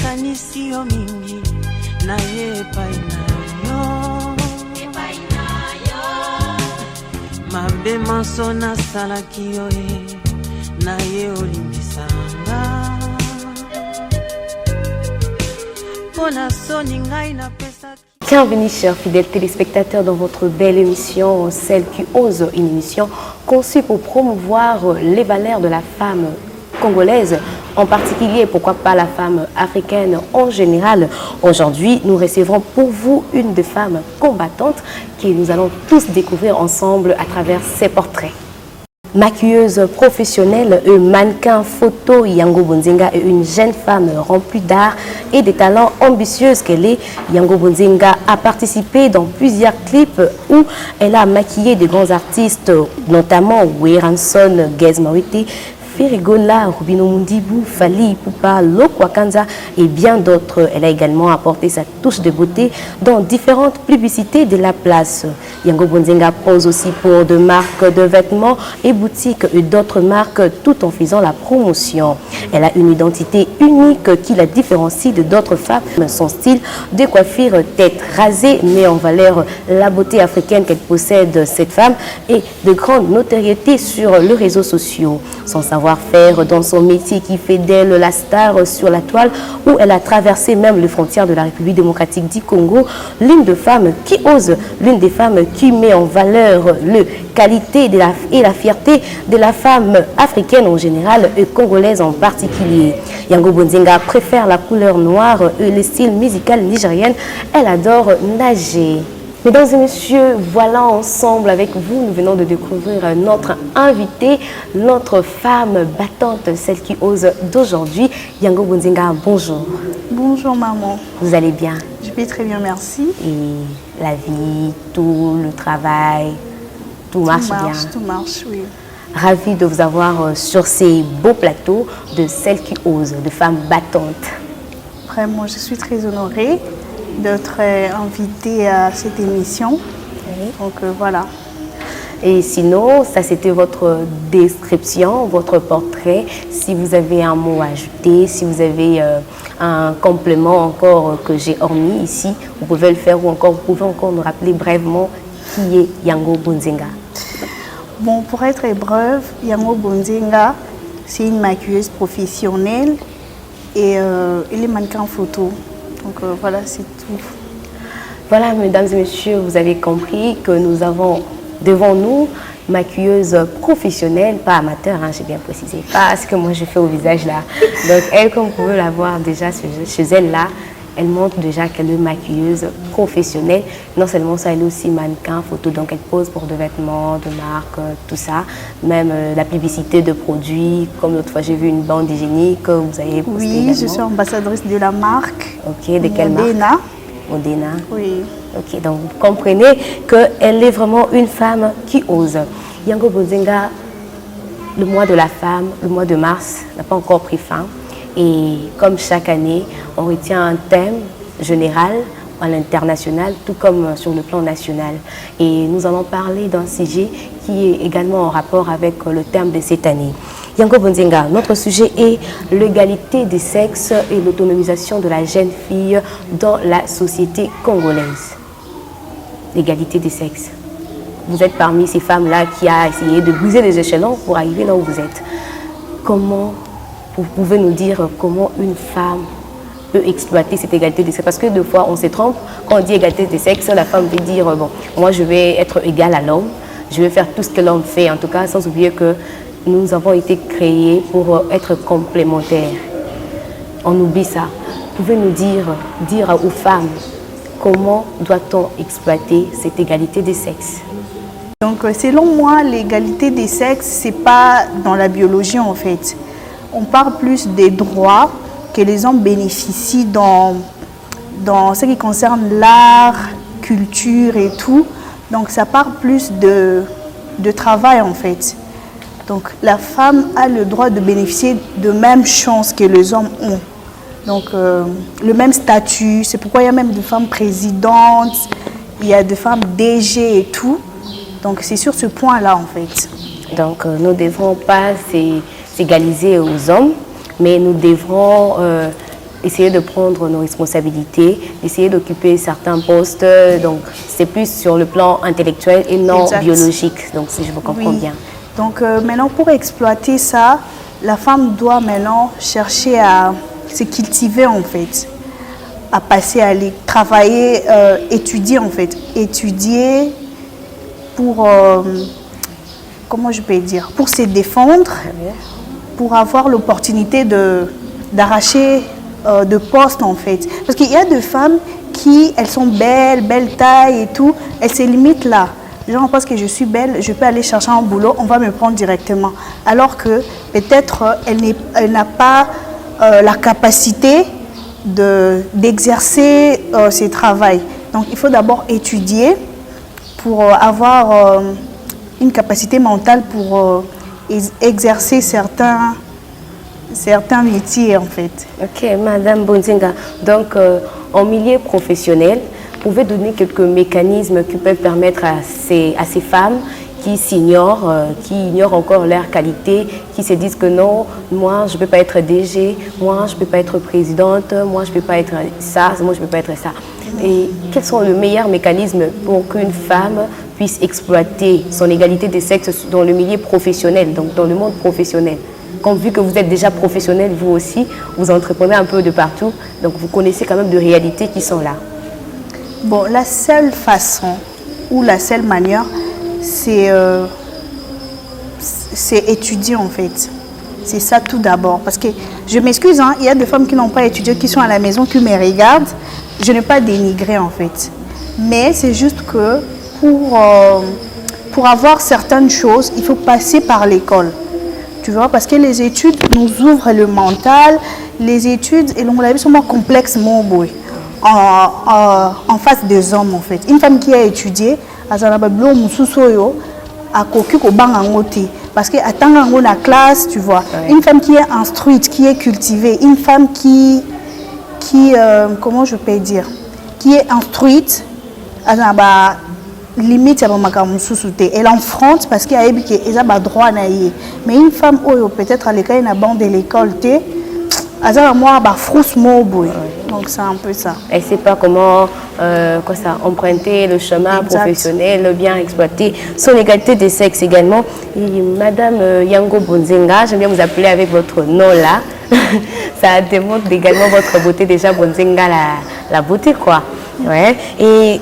nakanisi yo mingi na ye painayo mabe manso na salaki yo na ye olimbisanga pona soni ngai na pesa. Bienvenue chers fidèles téléspectateurs dans votre belle émission, Celle qui ose, une émission conçue pour promouvoir les valeurs de la femme congolaise, en particulier, pourquoi pas la femme africaine en général. Aujourd'hui, nous recevrons pour vous une des femmes combattantes que nous allons tous découvrir ensemble à travers ses portraits. Maquilleuse professionnelle et mannequin photo, Yango Bonzenga est une jeune femme remplie d'art et de talents ambitieuses qu'elle est. Yango Bonzenga a participé dans plusieurs clips où elle a maquillé de grands artistes, notamment Weranson, Gez Mawete, Ferigola, Rubino Mundibou, Fali, Poupa, Lokwakanza et bien d'autres. Elle a également apporté sa touche de beauté dans différentes publicités de la place. Yango Bonzenga pose aussi pour de marques de vêtements et boutiques et d'autres marques tout en faisant la promotion. Elle a une identité unique qui la différencie de d'autres femmes. Son style de coiffure tête rasée met en valeur la beauté africaine qu'elle possède, cette femme, et de grande notoriété sur les réseaux sociaux. Son savoir-faire dans son métier qui fait d'elle la star sur la toile, où elle a traversé même les frontières de la République démocratique du Congo, l'une des femmes qui ose, l'une des femmes qui met en valeur la qualité et la fierté de la femme africaine en général et congolaise en particulier. Yango Bonzenga préfère la couleur noire et le style musical nigérien. Elle adore nager. Mesdames et messieurs, voilà ensemble avec vous, nous venons de découvrir notre invitée, notre femme battante, celle qui ose d'aujourd'hui. Yango Bonzenga, bonjour. Bonjour maman. Vous allez bien? Je vais très bien, merci. Et la vie, tout le travail, tout marche bien? Tout marche, oui. Ravie de vous avoir sur ces beaux plateaux de celle qui ose, de femmes battantes. Vraiment, je suis très honorée d'être invitée à cette émission. Oui. Donc voilà. Et sinon, ça c'était votre description, votre portrait. Si vous avez un mot à ajouter, si vous avez un complément encore que j'ai omis ici, vous pouvez le faire ou encore vous pouvez encore nous rappeler brièvement qui est Yango Bonzenga. Bon, pour être brève, Yango Bonzenga, c'est une maquilleuse professionnelle et elle est mannequin photo. Donc voilà, c'est tout. Voilà, mesdames et messieurs, vous avez compris que nous avons devant nous maquilleuse professionnelle, pas amateur, hein, j'ai bien précisé, pas ce que moi je fais au visage là. Donc elle, comme vous pouvez la voir déjà chez elle là, elle montre déjà qu'elle est maquilleuse professionnelle. Non seulement ça, elle est aussi mannequin photo, donc elle pose pour de vêtements, de marques, tout ça. Même la publicité de produits, comme l'autre fois j'ai vu une bande hygiénique que vous avez postée. Oui, également. Je suis ambassadrice de la marque. Ok, de quelle marque? Modena. Oui. Ok, donc vous comprenez qu'elle est vraiment une femme qui ose. Yango Bonzenga, le mois de la femme, le mois de mars, n'a pas encore pris fin. Et comme chaque année, on retient un thème général à l'international, tout comme sur le plan national. Et nous allons parler d'un sujet qui est également en rapport avec le thème de cette année. Yango Bonzenga, notre sujet est l'égalité des sexes et l'autonomisation de la jeune fille dans la société congolaise. L'égalité des sexes. Vous êtes parmi ces femmes-là qui a essayé de briser les échelons pour arriver là où vous êtes. Comment vous pouvez nous dire comment une femme peut exploiter cette égalité des sexes? Parce que deux fois on se trompe, quand on dit égalité des sexes, la femme veut dire bon, moi je vais être égale à l'homme, je vais faire tout ce que l'homme fait, en tout cas sans oublier que nous avons été créés pour être complémentaires. On oublie ça. Vous pouvez nous dire aux femmes comment doit-on exploiter cette égalité des sexes? Donc selon moi, l'égalité des sexes, c'est pas dans la biologie en fait. On parle plus des droits que les hommes bénéficient dans ce qui concerne l'art, culture et tout. Donc ça parle plus de travail en fait. Donc la femme a le droit de bénéficier de mêmes chances que les hommes ont. Donc le même statut, c'est pourquoi il y a même des femmes présidentes, il y a des femmes DG et tout. Donc c'est sur ce point-là en fait. Donc nous ne devrons pas s'égaliser aux hommes, mais nous devrons essayer de prendre nos responsabilités, essayer d'occuper certains postes. Donc, c'est plus sur le plan intellectuel et non biologique. Donc, si je vous comprends bien. Donc, maintenant, pour exploiter ça, la femme doit maintenant chercher à se cultiver, en fait, à passer à aller travailler, étudier, en fait. Étudier pour, comment je peux dire, pour se défendre, pour avoir l'opportunité d'arracher de postes, en fait. Parce qu'il y a des femmes qui, elles sont belles, belle taille et tout, elles se limitent là. Genre, parce que je suis belle, je peux aller chercher un boulot, on va me prendre directement. Alors que peut-être elle n'a pas la capacité d'exercer ses travaux. Donc, il faut d'abord étudier pour avoir une capacité mentale pour exercer certains métiers, en fait. Ok, Madame Bonzenga. Donc, en milieu professionnel, vous pouvez donner quelques mécanismes qui peuvent permettre à ces femmes qui s'ignorent, qui ignorent encore leurs qualités, qui se disent que non, moi je ne peux pas être DG, moi je ne peux pas être présidente, moi je ne peux pas être ça, moi je ne peux pas être ça. Et quels sont les meilleurs mécanismes pour qu'une femme puisse exploiter son égalité des sexes dans le milieu professionnel, donc dans le monde professionnel? Comme vu que vous êtes déjà professionnel, vous aussi, vous entreprenez un peu de partout, donc vous connaissez quand même de réalités qui sont là. Bon, la seule façon ou la seule manière, c'est étudier, en fait. C'est ça tout d'abord. Parce que, je m'excuse, hein, il y a des femmes qui n'ont pas étudié, qui sont à la maison, qui me regardent. Je n'ai pas dénigré, en fait. Mais c'est juste que pour avoir certaines choses, il faut passer par l'école. Tu vois, parce que les études nous ouvrent le mental. Les études, et l'on l'a vu, sont moins complexes, mon boy. En face des hommes, en fait. Une femme qui a étudié, parce que attends la classe, tu vois. Oui. Une femme qui est instruite, qui est cultivée, une femme qui comment je peux dire, qui est instruite, limite elle enfronte parce qu'il y a droit. Mais une femme peut-être à l'école, elle bande de l'école, donc c'est un peu ça. Elle ne sait pas comment emprunter le chemin professionnel, bien exploiter son égalité des sexes également. Et Madame Yango Bonzenga, j'aime bien vous appeler avec votre nom là. Ça démontre également votre beauté déjà, Bonzenga, la beauté quoi. Ouais. Et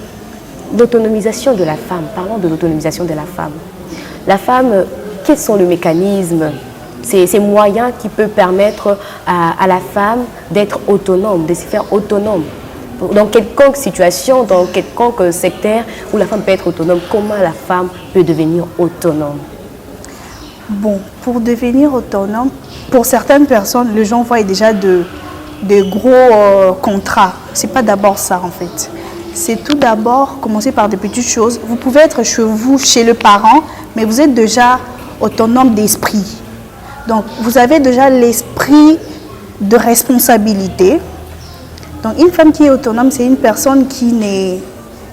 l'autonomisation de la femme, parlons de l'autonomisation de la femme. La femme, quels sont les mécanismes, ces moyens qui peuvent permettre à la femme d'être autonome, de se faire autonome dans quelconque situation, dans quelconque secteur où la femme peut être autonome? Comment la femme peut devenir autonome? Bon, pour devenir autonome, pour certaines personnes, les gens voient déjà de gros contrats. C'est pas d'abord ça en fait. C'est tout d'abord commencer par des petites choses. Vous pouvez être chez vous, chez le parent, mais vous êtes déjà autonome d'esprit. Donc, vous avez déjà l'esprit de responsabilité. Donc, une femme qui est autonome, c'est une personne qui ne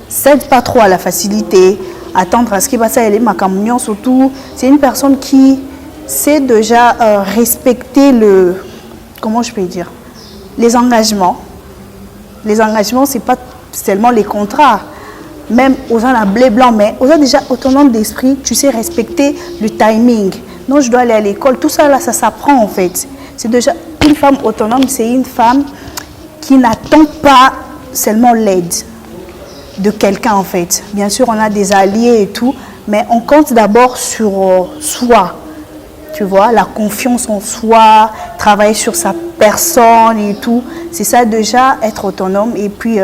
cède pas trop à la facilité, attendre à ce qui va ça, elle est ma communion surtout. C'est une personne qui sait déjà respecter comment je peux dire, les engagements. Les engagements, c'est pas seulement les contrats. Même aux gens à blé blanc, mais aux gens déjà autonomes d'esprit, tu sais respecter le timing. Non, je dois aller à l'école. Tout ça, là, ça s'apprend en fait. C'est déjà une femme autonome, c'est une femme qui n'attend pas seulement l'aide de quelqu'un en fait. Bien sûr, on a des alliés et tout, mais on compte d'abord sur soi. Tu vois, la confiance en soi, travailler sur sa personne et tout. C'est ça déjà, être autonome et puis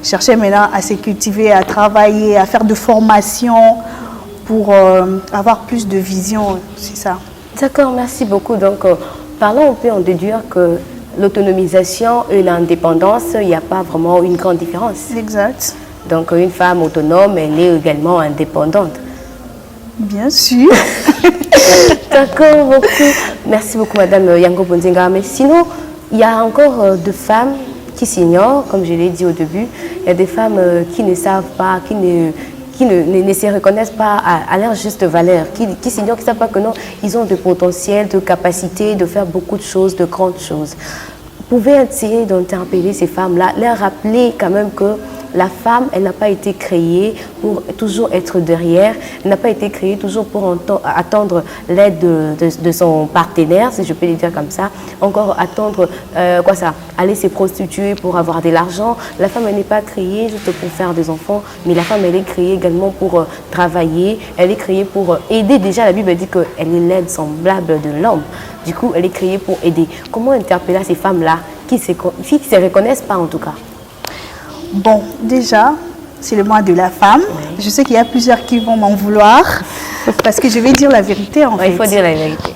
chercher maintenant à se cultiver, à travailler, à faire de formation pour avoir plus de vision, c'est ça. D'accord, merci beaucoup. Donc, parlons, on peut en déduire que l'autonomisation et l'indépendance, il n'y a pas vraiment une grande différence. Exact. Donc, une femme autonome, elle est également indépendante. Bien sûr. D'accord, beaucoup. Merci beaucoup, Madame Yango Bonzenga. Mais sinon, il y a encore des femmes qui s'ignorent, comme je l'ai dit au début. Il y a des femmes qui ne savent pas, qui ne se reconnaissent pas à leur juste valeur, qui s'ignorent, qui ne savent pas que non, ils ont de potentiel, de capacité de faire beaucoup de choses, de grandes choses. pouvez essayer d'interpeller ces femmes-là, leur rappeler quand même que la femme, elle n'a pas été créée pour toujours être derrière, elle n'a pas été créée toujours pour attendre l'aide de son partenaire, si je peux le dire comme ça, encore attendre, aller se prostituer pour avoir de l'argent. La femme, elle n'est pas créée juste pour faire des enfants, mais la femme, elle est créée également pour travailler, elle est créée pour aider. Déjà, la Bible dit qu'elle est l'aide semblable de l'homme. Du coup, elle est créée pour aider. Comment interpeller ces femmes-là qui ne se reconnaissent pas en tout cas? Bon, déjà, c'est le mois de la femme. Oui. Je sais qu'il y a plusieurs qui vont m'en vouloir parce que je vais dire la vérité en fait. Il faut dire la vérité.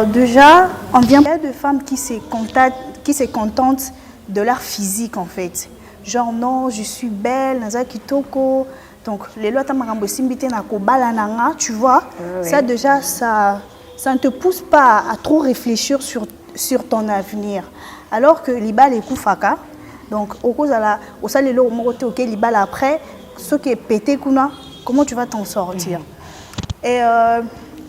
Déjà, on vient de femmes qui se contentent de leur physique en fait. Genre, non, je suis belle, naza kitoko. Donc, les lois tamarambo simbite na kobala nanga, tu vois. Oui. Ça déjà, ça ne te pousse pas à trop réfléchir sur ton avenir. Alors que l'ibal est koufaka. Donc, au salé au côté ok libal après, ce qui est pété comment tu vas t'en sortir? Et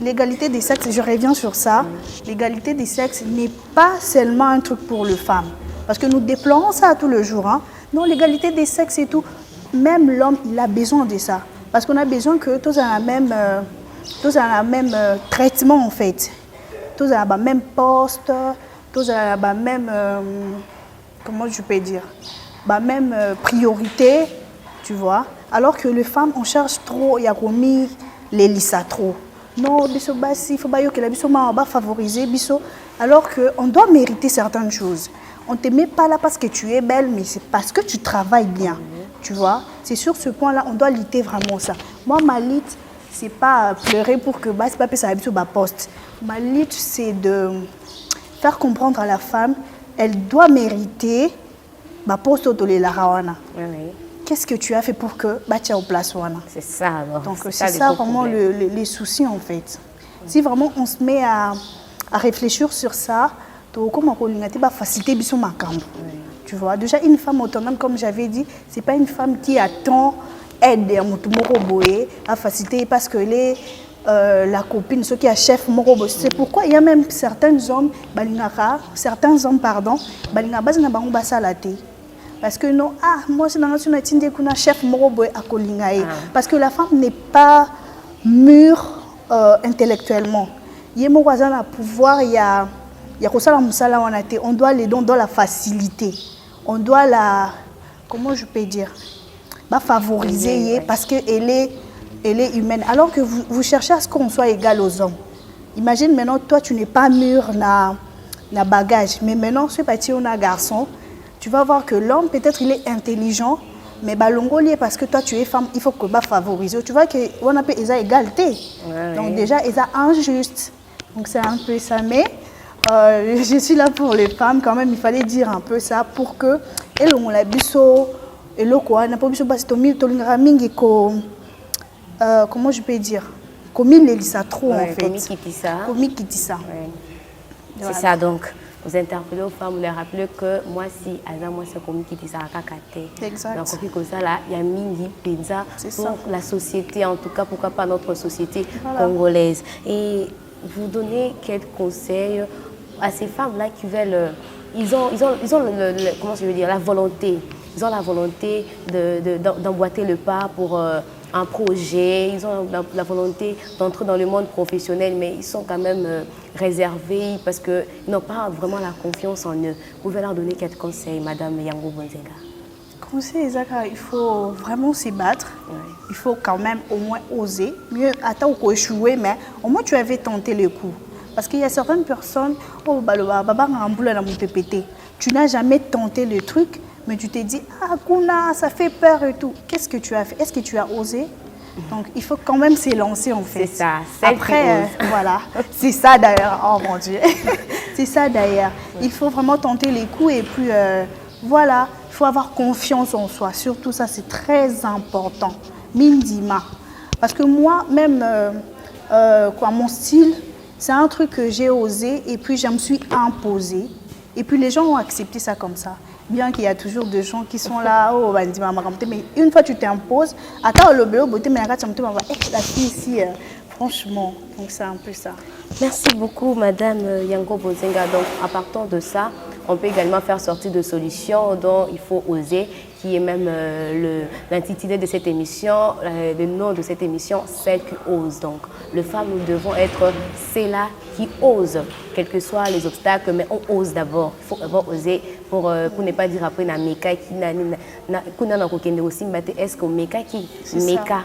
l'égalité des sexes, je reviens sur ça. L'égalité des sexes n'est pas seulement un truc pour les femmes, parce que nous déplorons ça tous les jours. Hein. Non, l'égalité des sexes et tout, même l'homme, il a besoin de ça, parce qu'on a besoin que tous aient le même traitement en fait, tous aient le même poste, tous aient le même comment je peux dire, même priorité, tu vois. Alors que les femmes, on cherche trop, il y a remis les lissa trop. Non, il faut que la biso va favoriser biso. Alors qu'on doit mériter certaines choses. On ne te met pas là parce que tu es belle, mais c'est parce que tu travailles bien, tu vois. C'est sur ce point-là, on doit lutter vraiment ça. Moi, ma lutte, c'est pas pleurer pour que c'est pas ça biso poste. Ma lutte, c'est de faire comprendre à la femme. Elle doit mériter ma poste au la rawana. Qu'est-ce que tu as fait pour que tu aies au place wana? C'est ça alors. Donc c'est ça vraiment les soucis en fait. Si vraiment on se met à réfléchir sur ça, comment on va faciliter biso makambo. Tu vois, déjà une femme autonome comme j'avais dit, c'est pas une femme qui attend aide à mutumoko boé à faciliter parce que la copine, ceux qui a chef morobo. C'est pourquoi il y a même certains hommes, parce que non, moi c'est dans le chef morobo à Kolingae. Parce que la femme n'est pas mûre intellectuellement. Il y a un pouvoir, il y a on doit les dons, on doit la faciliter. On doit la, comment je peux dire, favoriser parce qu'elle est humaine. Alors que vous cherchez à ce qu'on soit égal aux hommes. Imagine maintenant, toi, tu n'es pas mûr na bagage. Mais maintenant, ce petit on a garçon, tu vas voir que l'homme, peut-être, il est intelligent, mais balongolier parce que toi, tu es femme, il faut que favoriser. Tu vois qu'on appelle ça égalité. Donc déjà, ils sont injuste. Donc c'est un peu ça. Mais je suis là pour les femmes quand même. Il fallait dire un peu ça pour que elles ont la biso et le quoi n'a pas biso parce que comment je peux dire, comme il est ça trop en fait. Comme il quitte ça. C'est ça donc. Vous interpellez aux femmes, vous leur rappelez que moi si moi c'est comme qui dit ça exact. Donc comme ça là, il y a mingi penza pour la société, en tout cas pourquoi pas notre société congolaise. Et vous donnez quelques conseils à ces femmes là qui veulent, ils ont comment je veux dire, la volonté. Ils ont la volonté d'emboîter le pas pour un projet, ils ont la volonté d'entrer dans le monde professionnel, mais ils sont quand même réservés parce qu'ils n'ont pas vraiment la confiance en eux. Vous pouvez leur donner quelques conseils, Madame Yango Bonzenga? Conseil, il faut vraiment se battre. Il faut quand même au moins oser. Mieux attendre qu'on échoue, mais au moins tu avais tenté le coup. Parce qu'il y a certaines personnes, tu n'as jamais tenté le truc, mais tu t'es dit, Kuna, ça fait peur et tout. Qu'est-ce que tu as fait? Est-ce que tu as osé? Donc, il faut quand même s'élancer en fait. C'est ça. Après, voilà. C'est ça d'ailleurs. Oh mon Dieu. C'est ça d'ailleurs. Il faut vraiment tenter les coups et puis, voilà. Il faut avoir confiance en soi. Surtout ça, c'est très important. Mindima. Parce que moi, même, mon style, c'est un truc que j'ai osé et puis je me suis imposée. Et puis les gens ont accepté ça comme ça. Bien qu'il y a toujours des gens qui sont là, mais une fois tu t'imposes, attends le bureau, mais la fille ici, franchement, donc c'est un peu ça. Merci beaucoup, Madame Yango Bonzenga. Donc, à partir de ça, on peut également faire sortir de solutions dont il faut oser, qui est même l'intitulé de cette émission, le nom de cette émission, celle qui ose. Donc, les femmes, nous devons être celles-là qui osent, quels que soient les obstacles, mais on ose d'abord. Il faut d'abord oser pour ne pas dire après, na meka qui na kokende aussi, est-ce que meka qui meka.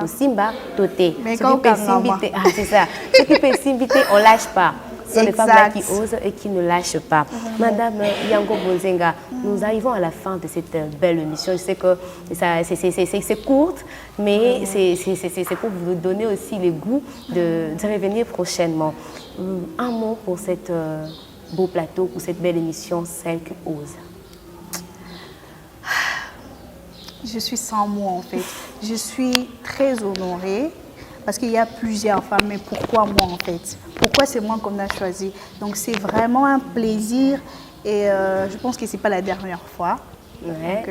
Simba, toté. C'est ça. Ce qui peut s'inviter, on ne lâche pas. Ce sont les femmes là qui osent et qui ne lâchent pas. Madame Yango Bonzenga, nous arrivons à la fin de cette belle émission. Je sais que c'est courte, mais c'est pour vous donner aussi le goût de revenir prochainement. Un mot pour cette beau plateau, pour cette belle émission, celle qui ose. Je suis sans mots en fait. Je suis très honorée parce qu'il y a plusieurs femmes, mais pourquoi moi en fait? Pourquoi c'est moi qu'on a choisi? Donc c'est vraiment un plaisir et je pense que ce n'est pas la dernière fois. Ouais. Donc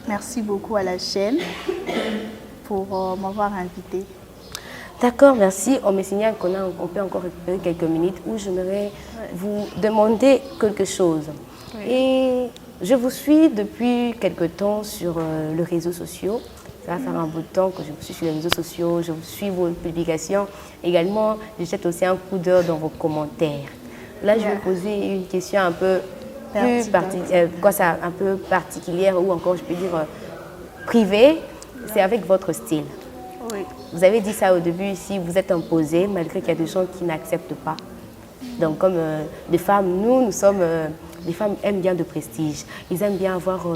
merci beaucoup à la chaîne pour m'avoir invitée. D'accord, merci. On me signale qu'on peut encore récupérer quelques minutes où j'aimerais vous demander quelque chose. Oui. Et je vous suis depuis quelque temps sur les réseaux sociaux. Ça va faire un bout de temps que je vous suis sur les réseaux sociaux. Je vous suis vos publications. Également, je jette aussi un coup d'œil dans vos commentaires. Là, je vais vous poser une question un peu un peu particulière ou encore, je peux dire, privée. C'est avec votre style. Oui. Vous avez dit ça au début ici, vous êtes imposé malgré qu'il y a des gens qui n'acceptent pas. Donc comme des femmes, nous sommes... les femmes aiment bien de prestige. Ils aiment bien avoir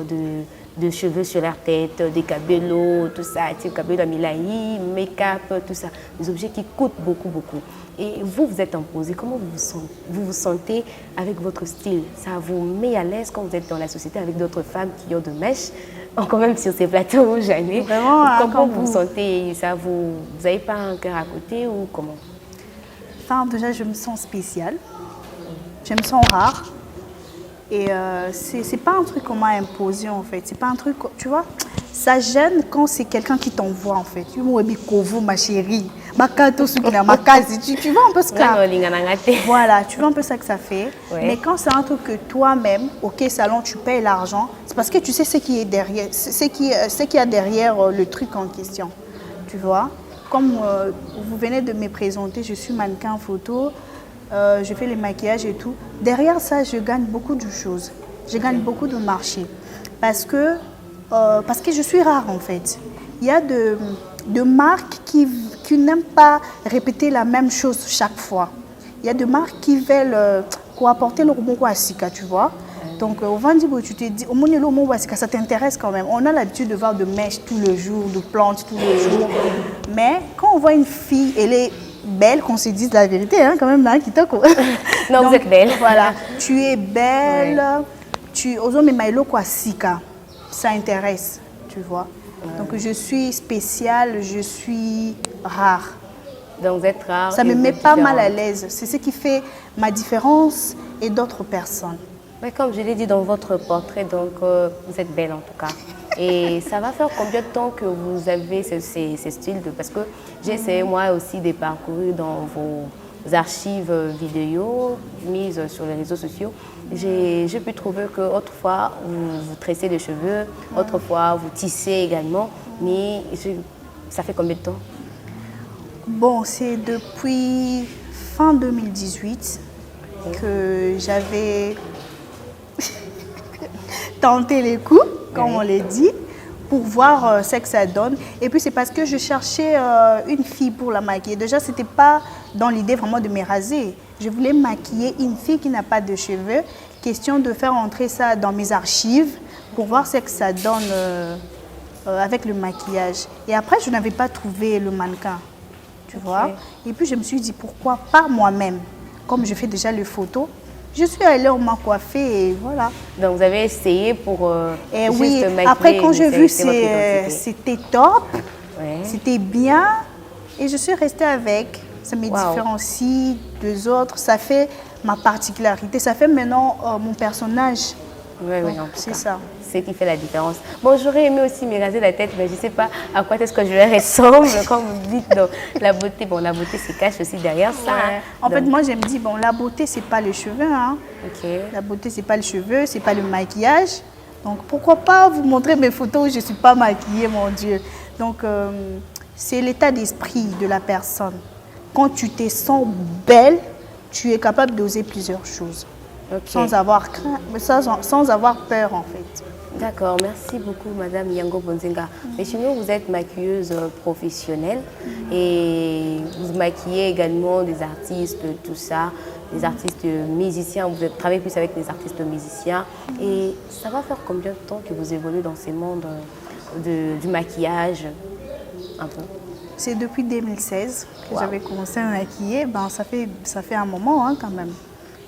de cheveux sur leur tête, des cabellos, tout ça, type cabello à Milaï, make-up, tout ça. Des objets qui coûtent beaucoup, beaucoup. Et vous, vous êtes imposé. Comment vous vous sentez avec votre style? Ça vous met à l'aise quand vous êtes dans la société avec d'autres femmes qui ont de mèches, quand même sur ces plateaux, jamais. Vraiment, comment vous vous sentez? Vous n'avez pas un cœur à côté ou comment? Enfin, déjà, je me sens spéciale. Je me sens rare. Et c'est pas un truc qu'on m'a imposé en fait. C'est pas un truc, tu vois, ça gêne quand c'est quelqu'un qui t'envoie en fait. Tu vois, ma chérie, tu vois un peu ce que voilà, tu vois un peu ça que ça fait. Ouais. Mais quand c'est un truc que toi-même, ok, salon, tu payes l'argent, c'est parce que tu sais ce qui est derrière, ce qu'il y a derrière le truc en question. Tu vois, comme vous venez de me présenter, je suis mannequin photo. Je fais les maquillages et tout. Derrière ça, je gagne beaucoup de choses. Je gagne beaucoup de marché. Parce que je suis rare en fait. Il y a de marques qui n'aiment pas répéter la même chose chaque fois. Il y a de marques qui veulent apporter le mot Wasika, tu vois. Donc au Vendibo, tu te dis, au mot Wasika, ça t'intéresse quand même. On a l'habitude de voir de mèches tous les jours, de plantes tous les jours. Mais quand on voit une fille, elle est belle, qu'on se dise la vérité, hein, quand même, là, qui t'a quoi. Non, donc, vous êtes belle. Voilà, tu es belle, tu oses mais maïlo quoi sika, ça intéresse, tu vois. Donc je suis spéciale, je suis rare. Donc vous êtes rare. Ça me met pas mal à l'aise. C'est ce qui fait ma différence et d'autres personnes. Mais comme je l'ai dit dans votre portrait, donc vous êtes belle en tout cas. Et ça va faire combien de temps que vous avez ces styles parce que j'ai essayé moi aussi de parcourir dans vos archives vidéo mises sur les réseaux sociaux. J'ai pu trouver qu'autrefois vous tressez les cheveux, autrefois vous tissez également. Mais ça fait combien de temps? Bon, c'est depuis fin 2018 que j'avais tenté les coups, comme on l'a dit, pour voir ce que ça donne. Et puis c'est parce que je cherchais une fille pour la maquiller. Déjà, ce n'était pas dans l'idée vraiment de me raser. Je voulais maquiller une fille qui n'a pas de cheveux. Question de faire entrer ça dans mes archives pour voir ce que ça donne avec le maquillage. Et après, je n'avais pas trouvé le mannequin, tu vois. Et puis je me suis dit, pourquoi pas moi-même? Comme je fais déjà les photos, je suis allée, on m'a coiffée et voilà. Donc vous avez essayé pour et juste oui, maquiller. Après quand j'ai vu c'était top, c'était bien et je suis restée avec. Ça me différencie des autres, ça fait ma particularité, ça fait maintenant mon personnage. Oui, oui, en tout c'est cas, ça. c'est qui fait la différence. Bon, j'aurais aimé aussi me raser la tête, mais je ne sais pas à quoi est-ce que je leur ressemble, comme vous dites. Donc, la beauté, bon, la beauté se cache aussi derrière ça. Ouais. En fait, moi, je me dis, bon, la beauté, c'est pas les cheveux. Hein. Ok. La beauté, c'est pas les cheveux, c'est pas le maquillage. Donc, pourquoi pas vous montrer mes photos où je ne suis pas maquillée, mon Dieu. Donc, c'est l'état d'esprit de la personne. Quand tu te sens belle, tu es capable d'oser plusieurs choses. Ok. Sans avoir crainte, sans avoir peur, en fait. D'accord, merci beaucoup Madame Yango Bonzenga. Mais sinon, vous êtes maquilleuse professionnelle et vous maquillez également des artistes, tout ça, des artistes musiciens. Vous travaillez plus avec des artistes musiciens. Et ça va faire combien de temps que vous évoluez dans ces mondes du maquillage un peu? C'est depuis 2016 que j'avais commencé à maquiller. Ben, ça fait un moment hein, quand même.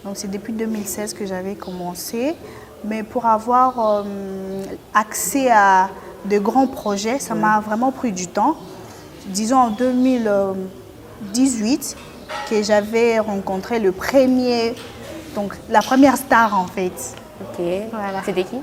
Donc c'est depuis 2016 que j'avais commencé. Mais pour avoir accès à de grands projets, ça m'a vraiment pris du temps. Disons en 2018 que j'avais rencontré la première star en fait. Ok, Voilà. C'était qui?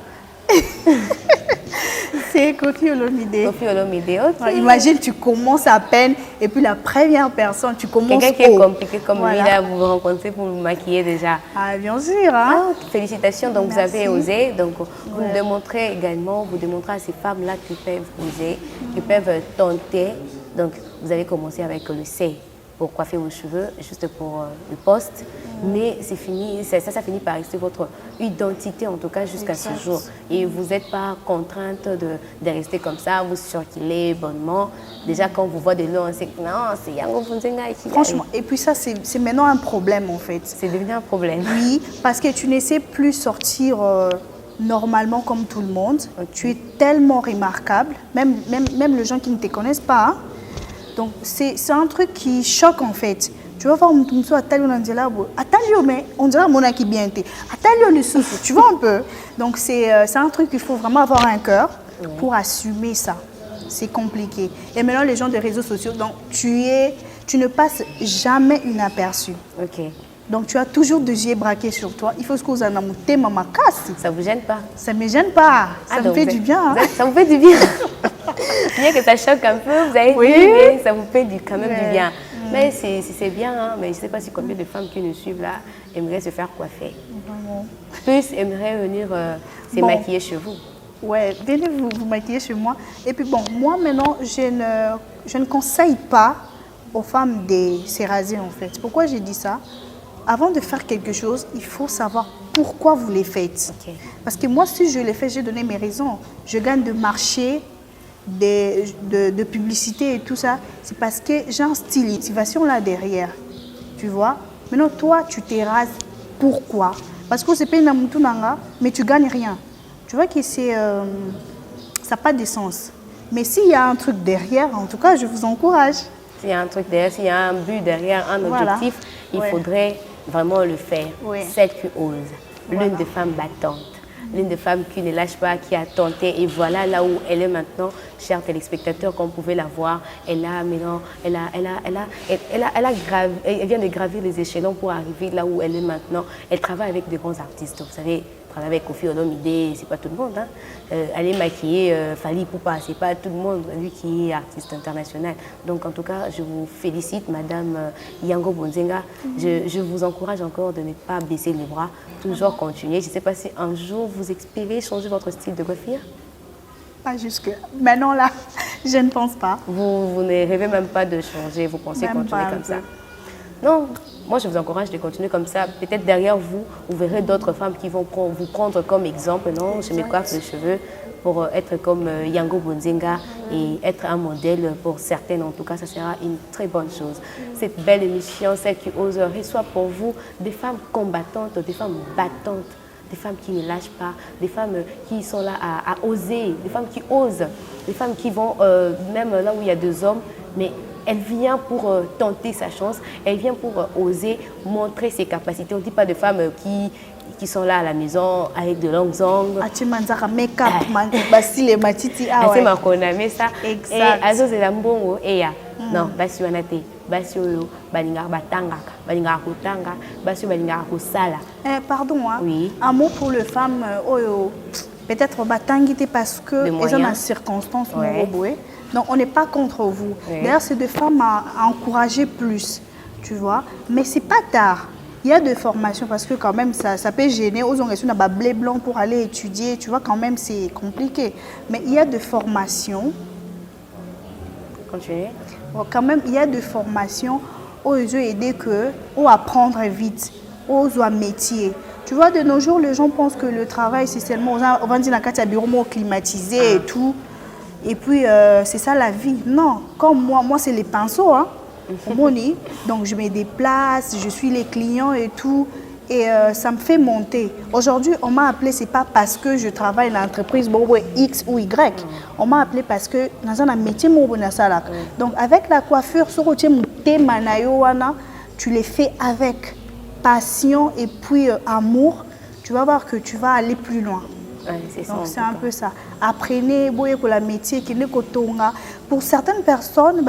C'est Koffi Olomide. Koffi Olomide, ok. Ouais, imagine, tu commences à peine et puis la première personne, tu commences Quelqu'un qui est compliqué comme lui, Voilà. là, vous vous rencontrez pour vous maquiller déjà. Ah, bien sûr. Hein? Ah, félicitations, donc Merci. vous avez osé. Donc vous nous démontrez également, vous démontrez à ces femmes-là qui peuvent oser, qui peuvent tenter. Donc vous avez commencé avec le C pour coiffer vos cheveux, juste pour le poste. Mais c'est fini, ça finit par rester votre identité en tout cas jusqu'à ce jour. Et vous n'êtes pas contrainte de rester comme ça, vous circulez bonnement. Déjà quand vous voit de loin, c'est que non, c'est Yango Bonzenga qui Franchement, et puis ça c'est maintenant un problème en fait. c'est devenu un problème. Oui, parce que tu ne sais plus sortir normalement comme tout le monde. Ok. Tu es tellement remarquable, même les gens qui ne te connaissent pas. Hein. Donc c'est un truc qui choque en fait. Tu vas voir Moutoumso à Talio Nandela, mais on dirait mon qui bien été. À Talio le souffle, tu vois un peu. Donc c'est un truc qu'il faut vraiment avoir un cœur pour assumer ça. C'est compliqué. Et maintenant les gens des réseaux sociaux, donc tu ne passes jamais inaperçu. Ok. Donc tu as toujours des yeux braqués sur toi. Il faut ce que vous en avez ma casse. Ça vous gêne pas? Ça ne me gêne pas. Ça me donc fait vous du êtes- bien. Hein. Ça vous fait du bien. Bien que ça choque un peu, vous avez Oui. dit, mais ça vous fait quand même Ouais. du bien. Mais c'est bien, hein, mais je ne sais pas si combien de femmes qui nous suivent là aimeraient se faire coiffer. Vraiment. Plus aimeraient venir se Bon. maquiller chez vous. Ouais, venez vous maquiller chez moi. Et puis bon, moi maintenant, je ne conseille pas aux femmes de se raser en fait. Pourquoi j'ai dit ça? Avant de faire quelque chose, il faut savoir pourquoi vous les faites. Ok. Parce que moi, si je les fais, j'ai donné mes raisons. Je gagne de marché, de publicité et tout ça. C'est parce que j'ai un style, une motivation là derrière. Tu vois? Maintenant, toi, tu te rases. Pourquoi? Parce que c'est pas une amoutounanga, mais tu gagnes rien. Tu vois que c'est, ça n'a pas de sens. Mais s'il y a un truc derrière, en tout cas, je vous encourage. S'il y a un truc derrière, s'il y a un but derrière, un Voilà. objectif, il Ouais. faudrait vraiment le faire. Ouais. Celle qui ose, Voilà. l'une des femmes battantes, l'une des femmes qui ne lâche pas, qui a tenté. Et voilà là où elle est maintenant, chers téléspectateurs, comme vous pouvez la voir. Elle vient de gravir les échelons pour arriver là où elle est maintenant. Elle travaille avec de grands artistes. Vous savez, travailler avec Koffi Olomide, c'est pas tout le monde. Hein. Elle est maquillée, Fally Ipupa, c'est pas tout le monde, lui qui est artiste international. Donc en tout cas, je vous félicite, Madame Yango Bonzenga. Je vous encourage encore de ne pas baisser les bras, toujours continuer. Je ne sais pas si un jour vous espérez changer votre style de coiffure. Pas jusque. Maintenant là, je ne pense pas. Vous ne rêvez même pas de changer, vous pensez Même continuer pas un comme ça. peu. Non, moi je vous encourage de continuer comme ça. Peut-être derrière vous, vous verrez d'autres femmes qui vont vous prendre comme exemple. Non, je me coiffe les cheveux pour être comme Yango Bonzenga et être un modèle pour certaines. En tout cas, ça sera une très bonne chose. Cette belle émission, celle qui ose, reçoit pour vous des femmes combattantes, des femmes battantes, des femmes qui ne lâchent pas, des femmes qui sont là à oser, des femmes qui osent, des femmes qui vont même là où il y a deux hommes, mais elle vient pour tenter sa chance, elle vient pour oser montrer ses capacités. On ne dit pas de femmes qui sont là à la maison avec de longues ongles. Atimanzaka make-up, basile matiti Ah ouais. Mais ça. Exact. Et Azo Zelambongo et ya. Non, basi wanate. basi oyo balingaka batangaka balingaka kotanga basi balingaka kosala. Pardon, hein? Oui. Un mot pour les femmes peut-être batangité parce que ils ont une circonstance. Ouais. Donc on n'est pas contre vous. Ouais. D'ailleurs c'est des femmes à encourager plus, tu vois. Mais c'est pas tard. Il y a des formations parce que quand même ça peut gêner. Aux gens qui ont un blé blanc pour aller étudier, tu vois, quand même c'est compliqué. Mais il y a des formations. Continuez. Quand même, il y a des formations où ils ont aidé que, ou apprendre vite, ou un métier. Tu vois, de nos jours, les gens pensent que le travail, c'est seulement, on va dire, dans un bureau climatisé et tout. Et puis, c'est ça la vie. Non, comme moi c'est les pinceaux, hein. Donc, je me déplace, je suis les clients et tout. Et ça me fait monter. Aujourd'hui, on m'a appelé, c'est pas parce que je travaille dans l'entreprise X ou Y. On m'a appelé parce que dans un métier, donc avec la coiffure, tu les fais avec passion et puis amour. Tu vas voir que tu vas aller plus loin. Ouais, donc c'est un peu ça. Apprenez pour la métier qui est kotonga. Pour certaines personnes,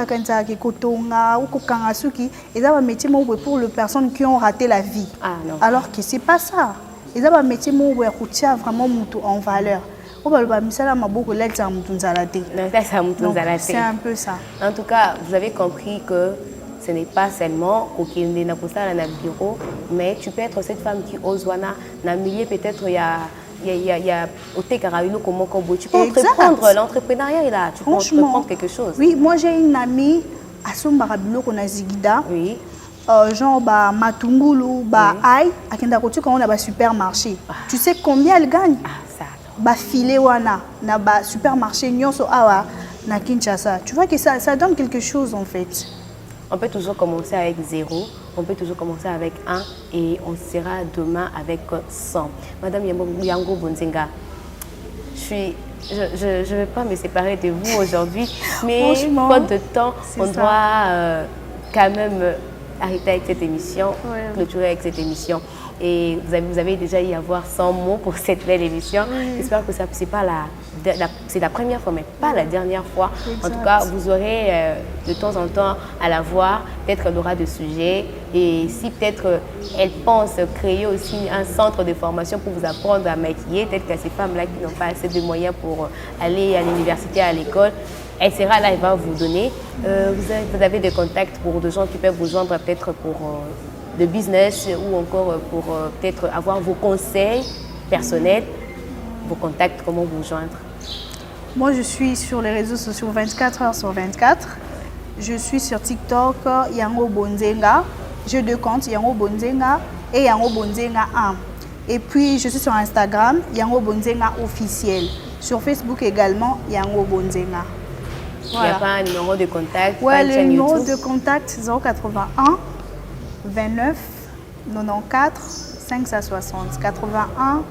kotonga ou kokangasuki, ils ont un métier pour les personnes qui ont raté la vie. Ah, non. Alors que c'est pas ça. Ils ont un métier qui tient vraiment en valeur. C'est un peu ça. En tout cas, vous avez compris que ce n'est pas seulement au bureau, mais tu peux être cette femme qui ose wana na milieu peut-être il y a tu peux entreprendre, l'entrepreneuriat est là, tu peux entreprendre quelque chose. Oui, moi j'ai une amie à Sombarabilo qu'on a Zigida. Oui. Genre Matungulu, Aïe, à Kendakoti quand on a un supermarché. Tu sais combien elle gagne? Ça. Filé wana na supermarché Nyonso awa na Kinshasa. Tu vois que ça donne quelque chose en fait. On peut toujours commencer avec 0, on peut toujours commencer avec 1 et on sera demain avec 100. Madame Yango Bonzenga, je ne vais pas me séparer de vous aujourd'hui, mais faute de temps, on doit quand même arrêter avec cette émission, clôturer avec cette émission. Et vous avez déjà y avoir 100 mots pour cette belle émission. J'espère que c'est la première fois, mais pas la dernière fois. Exact. En tout cas, vous aurez de temps en temps à la voir. Peut-être qu'elle aura des sujets. Et si peut-être elle pense créer aussi un centre de formation pour vous apprendre à maquiller, peut-être qu'à ces femmes-là qui n'ont pas assez de moyens pour aller à l'université, à l'école, elle sera là, elle va vous donner. Vous avez des contacts pour des gens qui peuvent vous joindre peut-être pour de business ou encore pour peut-être avoir vos conseils personnels, vos contacts, comment vous joindre? Moi, je suis sur les réseaux sociaux 24 heures sur 24. Je suis sur TikTok, Yango Bonzenga. J'ai 2 comptes, Yango Bonzenga et Yango Bonzenga 1. Et puis, je suis sur Instagram, Yango Bonzenga officiel. Sur Facebook également, Yango Bonzenga. Voilà. Il n'y a pas un numéro de contact? Oui, le numéro de contact 081 29 94 560. 81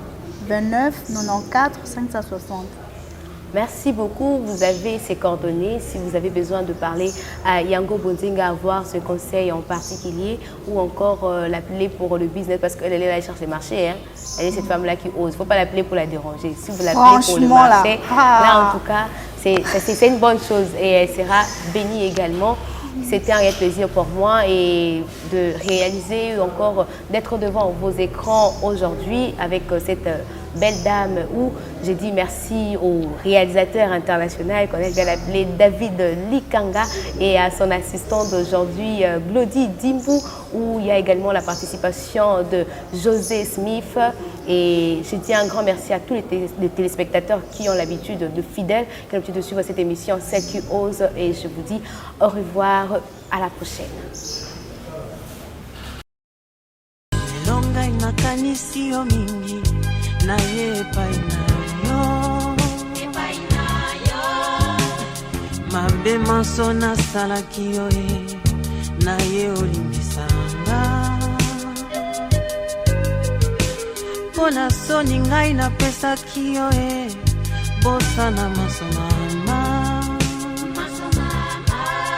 29 94 560. Merci beaucoup. Vous avez ces coordonnées. Si vous avez besoin de parler à Yango Bonzenga, avoir ce conseil en particulier ou encore l'appeler pour le business parce qu'elle est là chercher le marché. Hein. Elle est cette femme-là qui ose. Il ne faut pas l'appeler pour la déranger. Si vous l'appelez pour le marché, là en tout cas, c'est une bonne chose et elle sera bénie également. C'était un réel plaisir pour moi et de réaliser encore, d'être devant vos écrans aujourd'hui avec cette belle dame où j'ai dit merci au réalisateur international qu'on a bien appelé David Likanga et à son assistant d'aujourd'hui Glody Dimbu où il y a également la participation de José Smith et je dis un grand merci à tous les téléspectateurs qui ont l'habitude de fidèles, qui ont l'habitude de suivre cette émission Celle qui ose et je vous dis au revoir, à la prochaine. Naye painayo mabe manso nasalaki yo naye olimbisanga mpona soni ngai napesaki yo bosana masomama